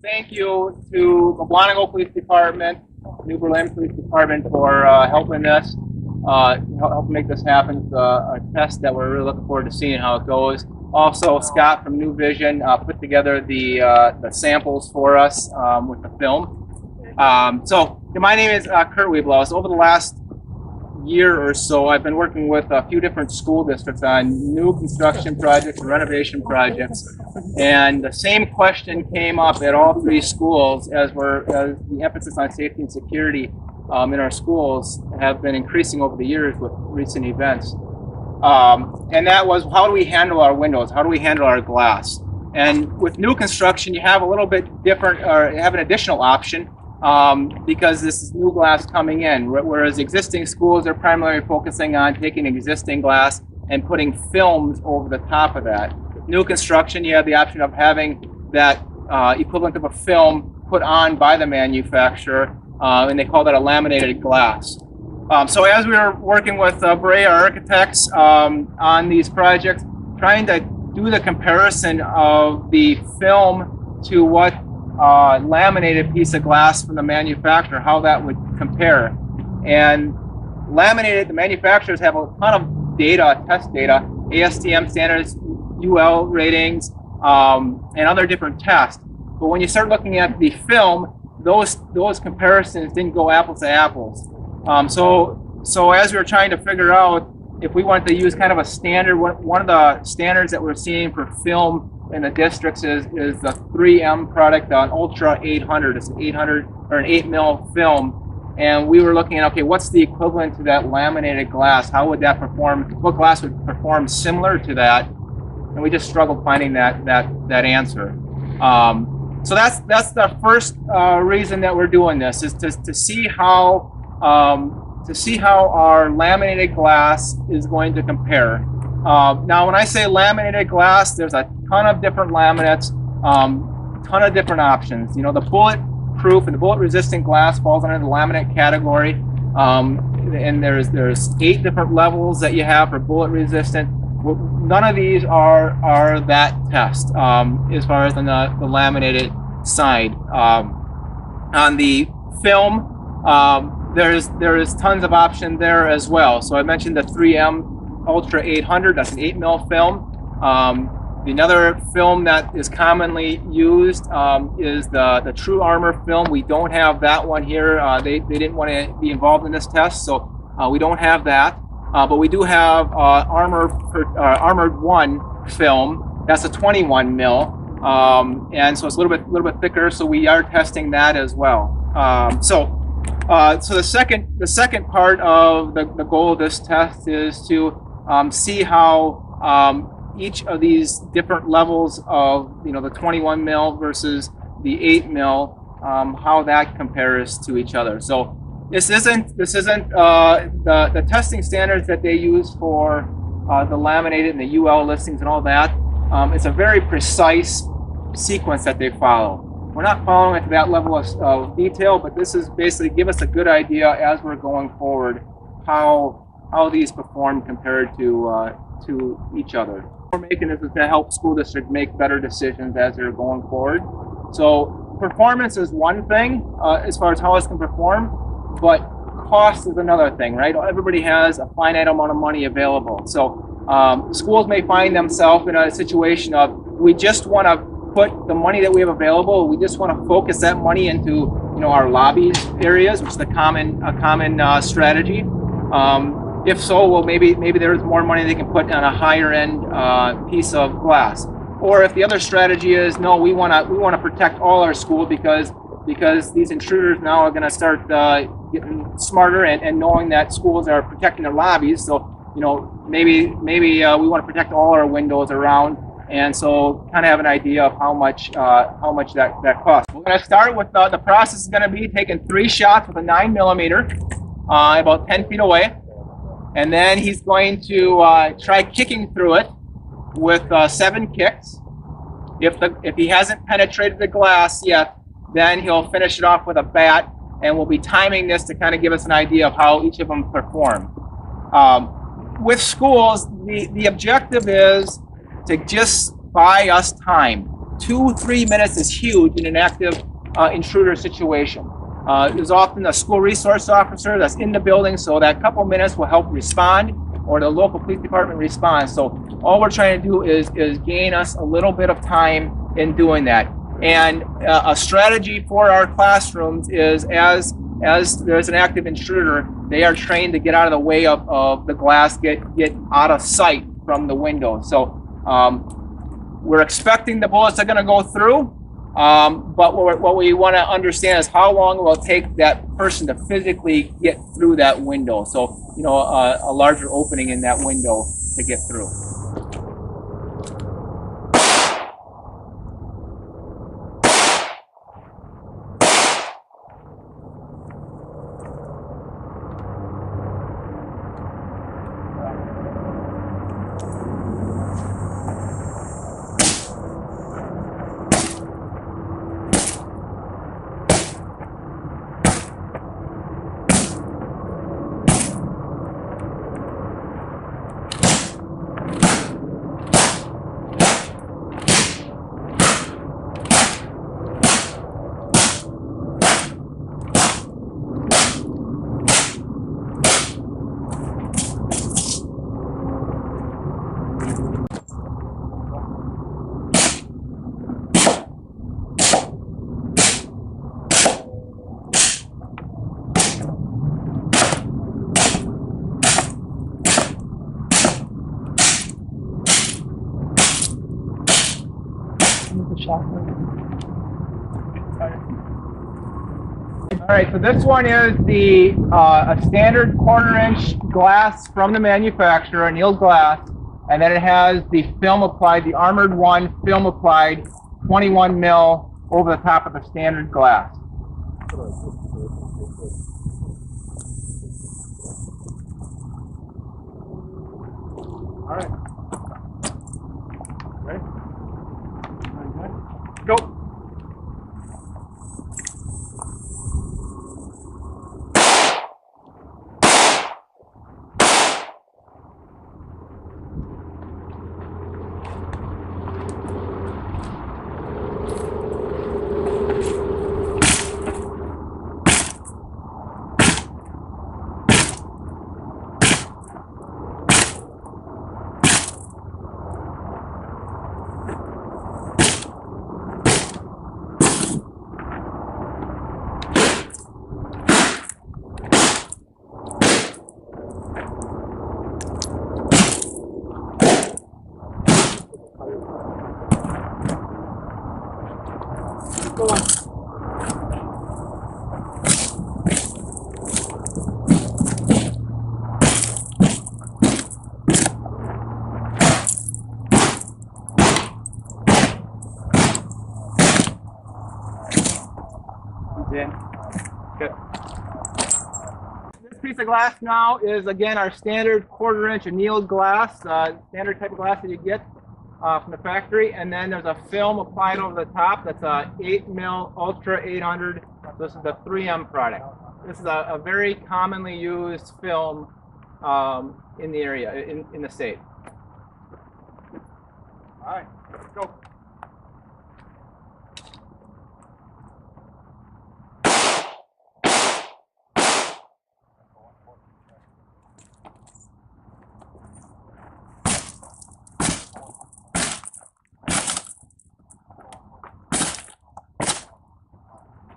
Thank you to the Blanco Police Department, New Berlin Police Department for helping us, help make this happen. It's a test that we're really looking forward to seeing how it goes. Also, Scott from New Vision put together the samples for us with the film. So my name is Kurt Wieblaus. Over the last year or so, I've been working with a few different school districts on new construction projects and renovation projects. And the same question came up at all three schools as the emphasis on safety and security in our schools have been increasing over the years with recent events. And that was, how do we handle our windows? How do we handle our glass? And with new construction, you have a little bit different, or have an additional option because this is new glass coming in, whereas existing schools are primarily focusing on taking existing glass and putting films over the top of that. New construction, you have the option of having that equivalent of a film put on by the manufacturer, and they call that a laminated glass. So as we were working with Brea Architects on these projects, trying to do the comparison of the film to what laminated piece of glass from the manufacturer, how that would compare. And laminated, the manufacturers have a ton of data, test data, ASTM standards, UL ratings, and other different tests. But when you start looking at the film, those comparisons didn't go apples to apples. So as we were trying to figure out if we wanted to use kind of a standard, one of the standards that we're seeing for film in the districts is the 3M product, an Ultra 800. It's an 800 or an 8 mil film, and we were looking at, okay, what's the equivalent to that laminated glass? How would that perform? What glass would perform similar to that? And we just struggled finding that answer. So that's the first reason that we're doing this, is to see how our laminated glass is going to compare. Now, when I say laminated glass, there's a ton of different laminates, ton of different options. You know, the bulletproof and the bullet-resistant glass falls under the laminate category, and there's 8 different levels that you have for bullet-resistant. None of these are that test as far as on the laminated side. On the film, there is tons of option there as well. So I mentioned the 3M Ultra 800, that's an 8 mil film. Another film that is commonly used is the True Armor film. We don't have that one here. They didn't want to be involved in this test, so we don't have that. But we do have Armored One film. That's a 21 mil, and so it's a little bit thicker. So we are testing that as well. So the second part of the goal of this test is to see how each of these different levels of, the 21 mil versus the 8 mil, how that compares to each other. So this isn't the testing standards that they use for the laminated and the UL listings and all that. It's a very precise sequence that they follow. We're not following it to that level of detail, but this is basically give us a good idea as we're going forward how these perform compared to each other. What we're making this is to help school districts make better decisions as they're going forward. So performance is one thing as far as how this can perform, but cost is another thing, right? Everybody has a finite amount of money available. So schools may find themselves in a situation of, we just want to put the money that we have available, we just want to focus that money into our lobby areas, which is a common strategy. If so, well, maybe there's more money they can put on a higher end piece of glass. Or if the other strategy is, no, we want to protect all our school because these intruders now are going to start getting smarter and knowing that schools are protecting their lobbies. So maybe we want to protect all our windows around, and so kind of have an idea of how much that costs. We're going to start with the process is going to be taking 3 shots with a 9mm about 10 feet away. And then he's going to try kicking through it with 7 kicks. If he hasn't penetrated the glass yet, then he'll finish it off with a bat, and we'll be timing this to kind of give us an idea of how each of them perform. With schools, the objective is to just buy us time 2-3 minutes is huge in an active intruder situation. There's often a school resource officer that's in the building, so that couple minutes will help respond, or the local police department responds. So all we're trying to do is gain us a little bit of time in doing that. And a strategy for our classrooms is as there's an active intruder, they are trained to get out of the way of the glass, get out of sight from the window. So we're expecting the bullets are going to go through, but what we want to understand is how long it will take that person to physically get through that window. So, you know, a larger opening in that window to get through. All right, so this one is a standard 1/4 inch glass from the manufacturer, annealed glass, and then it has the film applied, the Armored One film applied, 21 mil over the top of the standard glass. All right. Ready? Go. Go on. In. Good. This piece of glass now is again our standard 1/4 inch annealed glass, standard type of glass that you get from the factory, and then there's a film applied over the top. That's a 8 mil Ultra 800. This is the 3M product. This is a very commonly used film in the area, in the state. All right, let's go.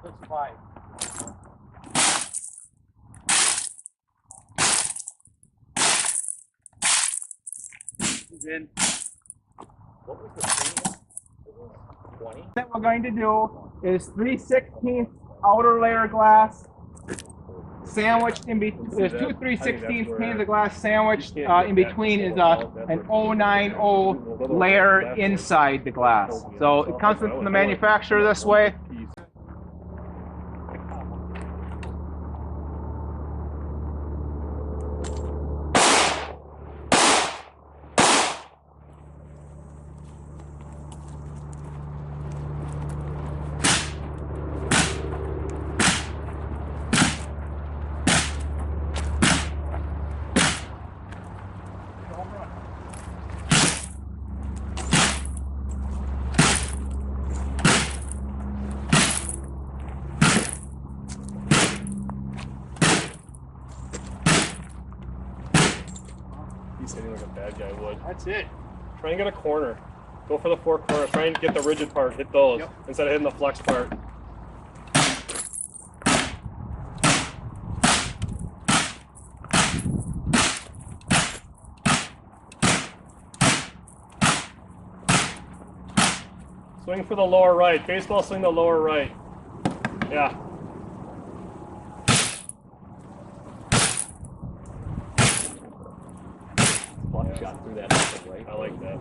That's 5. He's in. What was the thing? 20? What we're going to do is 3/16 outer layer glass sandwiched in between. There's two 3/16 panes of glass sandwiched in between is an 090 layer inside the glass. So it comes from the manufacturer this way. bad guy would. That's it. Try and get a corner. Go for the 4 corners. Try and get the rigid part. Hit those instead of hitting the flex part. Swing for the lower right. Baseball swing the lower right. Yeah. Shot through that muscle, right? I like that.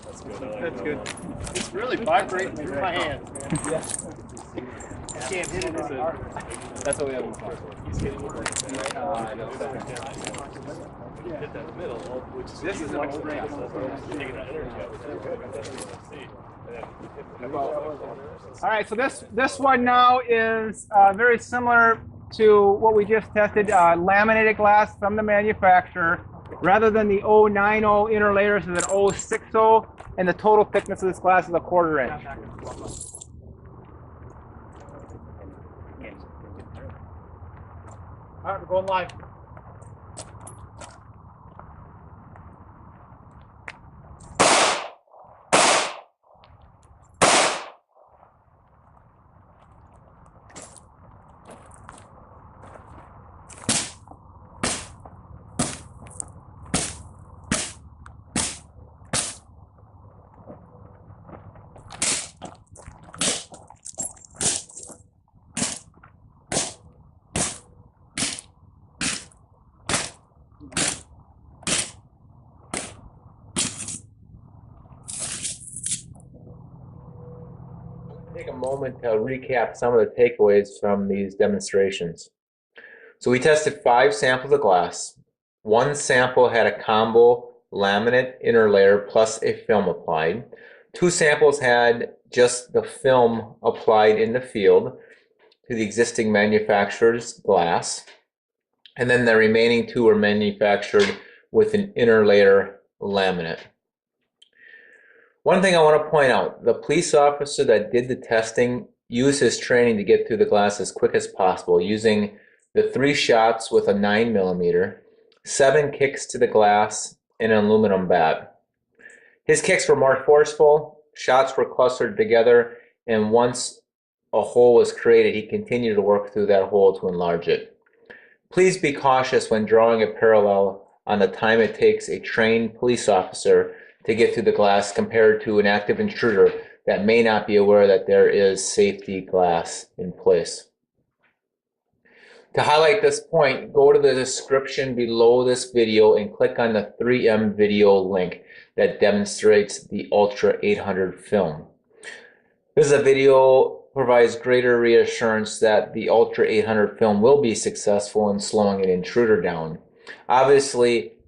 That's good. I like That's that good. one. It's really vibrating through my hands, man. Yeah. I can't hit it as hard. That's what we have in front. He's getting more Hit that middle, which is This is an old taking that energy out, which is good. That's what I see. All right, so this one now is very similar to what we just tested, laminated glass from the manufacturer. Rather than the 090 interlayer, this is an 060, and the total thickness of this glass is a 1/4 inch. All right, we're going live. Take a moment to recap some of the takeaways from these demonstrations. So we tested 5 samples of glass. 1 sample had a combo laminate inner layer plus a film applied. 2 samples had just the film applied in the field to the existing manufacturer's glass. And then the remaining 2 were manufactured with an inner layer laminate. One thing I want to point out, the police officer that did the testing used his training to get through the glass as quick as possible, using the 3 shots with a 9mm, 7 kicks to the glass, and an aluminum bat. His kicks were more forceful, shots were clustered together, and once a hole was created, he continued to work through that hole to enlarge it. Please be cautious when drawing a parallel on the time it takes a trained police officer to get through the glass compared to an active intruder that may not be aware that there is safety glass in place. To highlight this point, go to the description below this video and click on the 3M video link that demonstrates the Ultra 800 film. This is a video provides greater reassurance that the Ultra 800 film will be successful in slowing an intruder down. Obviously,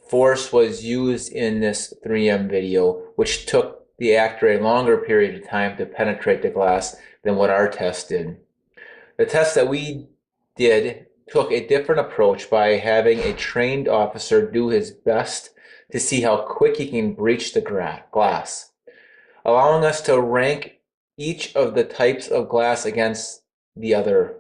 force was used in this 3M video, which took the actor a longer period of time to penetrate the glass than what our test did. The test that we did took a different approach by having a trained officer do his best to see how quick he can breach the glass, allowing us to rank each of the types of glass against the other.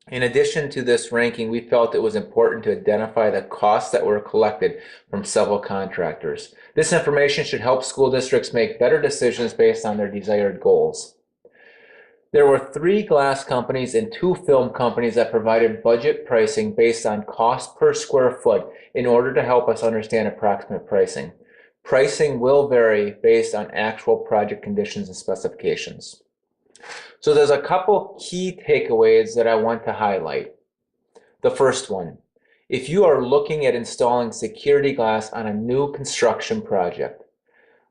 In addition to this ranking, we felt it was important to identify the costs that were collected from several contractors. This information should help school districts make better decisions based on their desired goals. There were 3 glass companies and 2 film companies that provided budget pricing based on cost per square foot in order to help us understand approximate pricing. Pricing will vary based on actual project conditions and specifications. So there's a couple key takeaways that I want to highlight. The first one, if you are looking at installing security glass on a new construction project,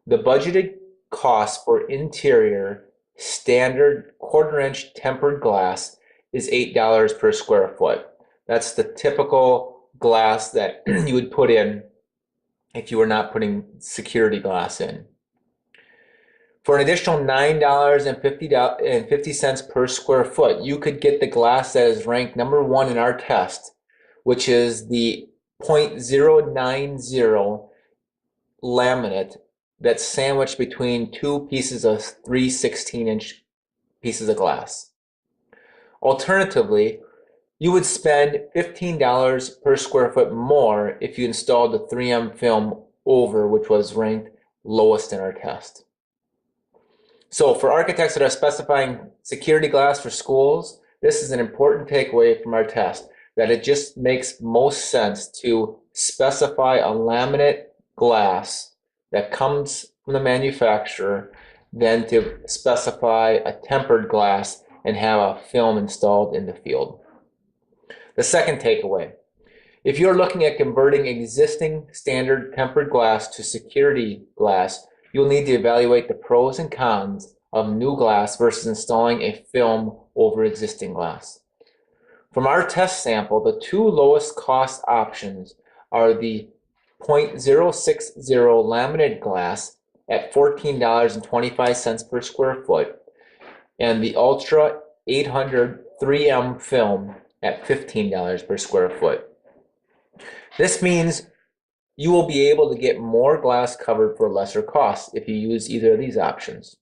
the budgeted cost for interior standard 1/4 inch tempered glass is $8 per square foot. That's the typical glass that you would put in if you were not putting security glass in. For an additional $9.50 per square foot, you could get the glass that is ranked number 1 in our test, which is the .090 laminate that's sandwiched between 2 pieces of 3/16-inch pieces of glass. Alternatively, You would spend $15 per square foot more if you installed the 3M film over, which was ranked lowest in our test. So for architects that are specifying security glass for schools, this is an important takeaway from our test, that it just makes most sense to specify a laminate glass that comes from the manufacturer than to specify a tempered glass and have a film installed in the field. The second takeaway, if you're looking at converting existing standard tempered glass to security glass, you'll need to evaluate the pros and cons of new glass versus installing a film over existing glass. From our test sample, the two lowest cost options are the .060 laminated glass at $14.25 per square foot and the Ultra 800 3M film at $15 per square foot. This means you will be able to get more glass covered for lesser cost if you use either of these options.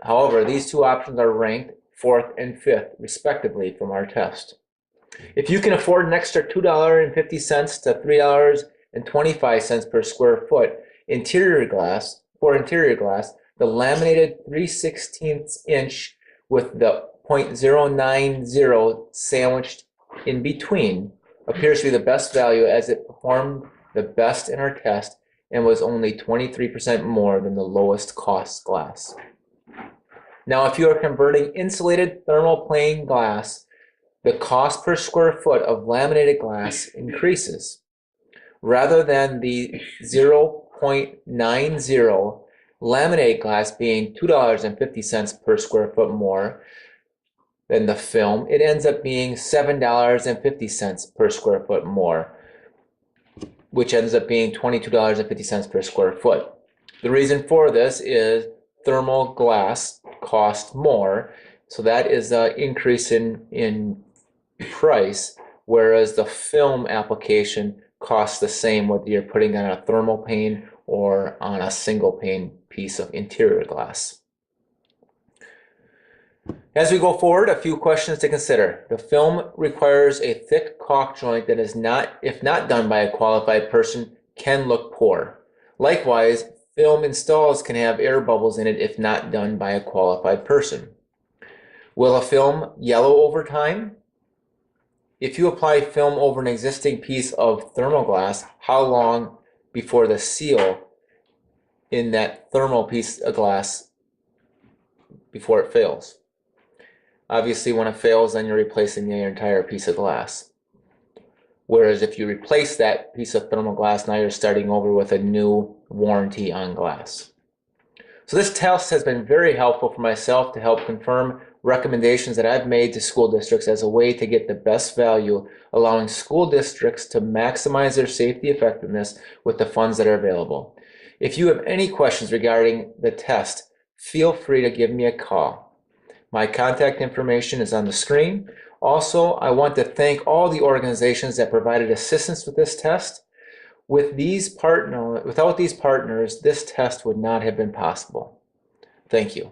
However, these two options are ranked 4th and 5th, respectively, from our test. If you can afford an extra $2.50 to $3.25 per square foot interior glass, the laminated 3/16 inch with the .090 sandwiched in between appears to be the best value, as it performed the best in our test and was only 23% more than the lowest cost glass. Now, if you are converting insulated thermoplane glass, the cost per square foot of laminated glass increases. Rather than the 0.90 laminated glass being $2.50 per square foot more than the film, it ends up being $7.50 per square foot more, which ends up being $22.50 per square foot. The reason for this is thermal glass costs more, so that is an increase in price, whereas the film application costs the same whether you're putting on a thermal pane or on a single pane piece of interior glass. As we go forward, a few questions to consider. The film requires a thick caulk joint that is not, if not done by a qualified person, can look poor. Likewise, film installs can have air bubbles in it if not done by a qualified person. Will a film yellow over time? If you apply film over an existing piece of thermal glass, how long before the seal in that thermal piece of glass before it fails? Obviously, when it fails, then you're replacing the entire piece of glass. Whereas if you replace that piece of thermal glass, now you're starting over with a new warranty on glass. So this test has been very helpful for myself to help confirm recommendations that I've made to school districts as a way to get the best value, allowing school districts to maximize their safety effectiveness with the funds that are available. If you have any questions regarding the test, feel free to give me a call. My contact information is on the screen. Also, I want to thank all the organizations that provided assistance with this test. Without these partners, this test would not have been possible. Thank you.